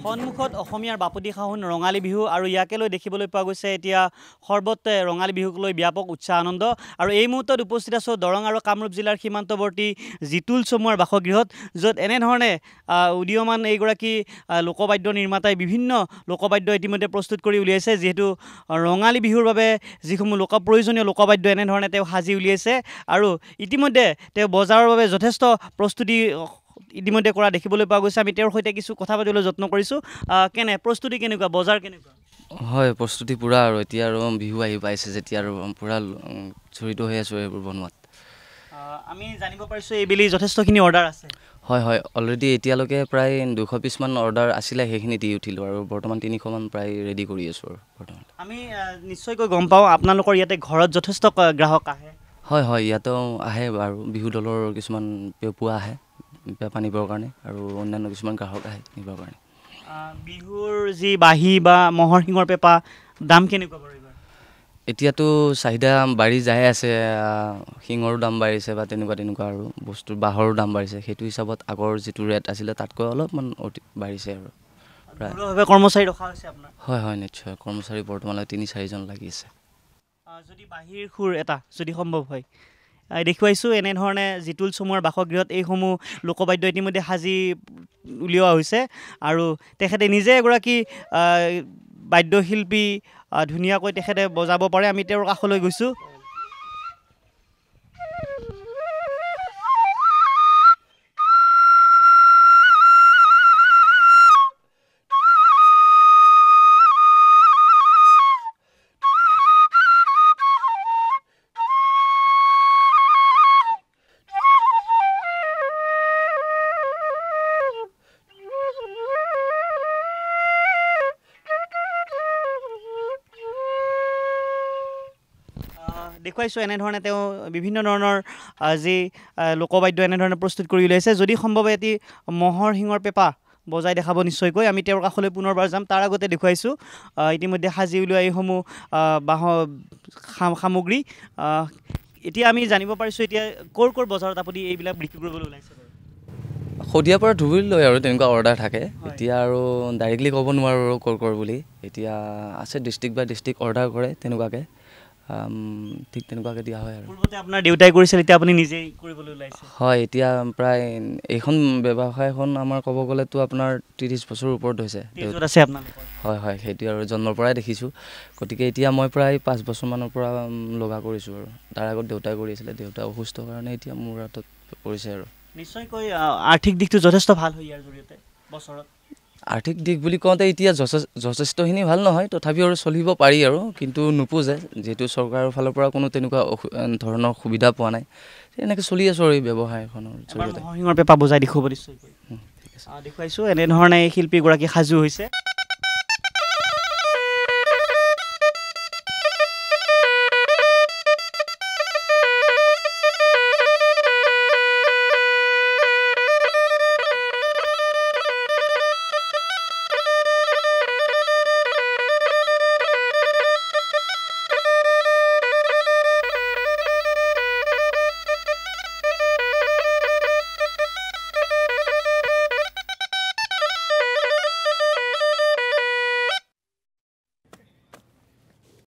সন্মুখত অসমীয়াৰ বাপতি সাহোন ৰঙালী বিহু আৰু ইয়াকে লৈ দেখিবলৈ পোৱা গৈছে এতিয়া সৰ্বতে ৰঙালী বিহুক লৈ ব্যাপক উৎসাহ আনন্দ আৰু এই মুহূৰ্তত উপস্থিত আছো দৰং আৰু কামৰূপ জিলাৰ সীমান্তৱৰ্তী জিতুল চমুৱাৰ বাসগৃহত য'ত এনেধৰণে উদীয়মান এইগৰাকী লোকবাদ্য নিৰ্মাতাই বিভিন্ন লোকবাদ্য ইতিমধ্যে প্ৰস্তুত কৰি উলিয়াইছে যিহেতু ৰঙালী বিহুৰ বাবে যিসমূহ প্ৰয়োজনীয় লোকবাদ্য এনেধৰণে তেওঁ সাজি উলিয়াইছে আৰু ইতিমধ্যে তেওঁ বজাৰৰ বাবে যথেষ্ট প্ৰস্তুতি ইতিমধ্যে কৰা দেখিবলৈ পোৱা গৈছে আমি তেওঁৰ সৈতে কিছু কথা পাতিবলৈ যত্ন কৰিছোঁ কেনে প্ৰস্তুতি কেনেকুৱা বজাৰ কেনেকুৱা হয় প্ৰস্তুতি পুৰা আৰু এতিয়া আৰু বিহু আহি পাইছে যেতিয়া আৰু পুৰা জড়িত হৈ আছোঁ এইবোৰ বনোৱাত আমি জানিব পাৰিছোঁ এইবেলি যথেষ্টখিনি অৰ্ডাৰ আছে হয় হয় অলৰেডি এতিয়ালৈকে প্ৰায় 200 পিছমান অৰ্ডাৰ আছিলে সেইখিনি দি উঠিলোঁ আৰু বৰ্তমান 300 মান প্ৰায় ৰেডি কৰি আছোঁ আৰু বৰ্তমান আমি নিশ্চয়কৈ গম পাওঁ আপোনালোকৰ ইয়াতে ঘৰত যথেষ্ট গ্ৰাহক আহে হয় হয় ইয়াতেও আহে আৰু বিহু দলৰ কিছুমান পেপুৱা আহে পেপা নিবৰ কাৰণে আৰু অন্যান্য কিছুমান গ্ৰাহক আহে নিবৰ কাৰণে বিহুৰ যি বাঁহী বা মহৰ শিঙৰ পেপা দাম কেনেকুৱা বাৰু এইবাৰ এতিয়াতো চাহিদা বাঢ়ি যাই আছে শিঙৰো দাম বাঢ়িছে বা তেনেকুৱা আৰু বস্তুৰ বাঁহৰো দাম বাঢ়িছে সেইটো হিচাপত আগৰ যিটো ৰেট আছিলে তাতকৈ অলপমান বাঢ়িছে আৰু প্ৰায় কৰ্মচাৰী ৰখা হৈছে আপোনাৰ হয় হয় নিশ্চয় কৰ্মচাৰী বৰ্তমানলৈ 3-4জন লাগি আছে যদি বাঁহীৰ সুৰ এটা যদি সম্ভৱ হয় দেখুৱাইছোঁ এনেধৰণে জিতুল চমুৱাৰ বাসগৃহত এইসমূহ লোকবাদ্য ইতিমধ্যে সাজি উলিওৱা হৈছে আৰু তেখেতে নিজে এগৰাকী বাদ্যশিল্পী ধুনীয়াকৈ তেখেতে বজাব পাৰে আমি তেওঁৰ কাষলৈ গৈছোঁ দেখুৱাইছোঁ এনেধৰণে তেওঁ বিভিন্ন ধৰণৰ যি লোকবাদ্য এনেধৰণে প্ৰস্তুত কৰি উলিয়াইছে যদি সম্ভৱ এটি মহৰ শিঙৰ পেপা বজাই দেখাব নিশ্চয়কৈ আমি তেওঁৰ কাষলৈ পুনৰবাৰ যাম তাৰ আগতে দেখুৱাইছোঁ ইতিমধ্যে সাজি উলিওৱা এইসমূহ বাঁহৰ সামগ্ৰী এতিয়া আমি জানিব পাৰিছোঁ এতিয়া ক'ৰ বজাৰত আপুনি এইবিলাক বিক্ৰী কৰিবলৈ ওলাইছে শদিয়াৰ পৰা ধুবুৰীলৈ আৰু তেনেকুৱা অৰ্ডাৰ থাকে এতিয়া আৰু ডাইৰেক্টলি ক'ব নোৱাৰোঁ আৰু ক'ৰ বুলি এতিয়া আছে ডিষ্ট্ৰিক্ট বাই ডিষ্ট্ৰিক্ট অৰ্ডাৰ কৰে তেনেকুৱাকৈ ঠিক তেনেকুৱাকৈ দিয়া হয় আৰু আপোনাৰ দেউতাই কৰিছিল এতিয়া আপুনি নিজেই কৰিবলৈ ওলাইছে হয় এতিয়া প্ৰায় এইখন ব্যৱসায়খন আমাৰ ক'ব গ'লেতো আপোনাৰ 30 বছৰৰ ওপৰত হৈছে হয় হয় সেইটো আৰু জন্মৰ পৰাই দেখিছোঁ গতিকে এতিয়া মই প্ৰায় 5 বছৰমানৰ পৰা লগা কৰিছোঁ আৰু তাৰ আগত দেউতাই কৰি আছিলে দেউতা অসুস্থ কাৰণে এতিয়া মোৰ হাতত পৰিছে আৰু নিশ্চয়কৈ আৰ্থিক দিশটো যথেষ্ট ভাল হয় ইয়াৰ জৰিয়তে বছৰত আৰ্থিক দিশ বুলি কওঁতে এতিয়া যথেষ্টখিনি ভাল নহয় তথাপিও আৰু চলিব পাৰি আৰু কিন্তু নোপোজে যিহেতু চৰকাৰৰ ফালৰ পৰা কোনো তেনেকুৱা ধৰণৰ সুবিধা পোৱা নাই এনেকৈ চলি আছোঁ আৰু এই ব্যৱসায়খনৰ জৰিয়তে পেপা বজাই দেখুৱাব নিশ্চয়কৈ দেখুৱাইছোঁ এনেধৰণে শিল্পীগৰাকী সাজু হৈছে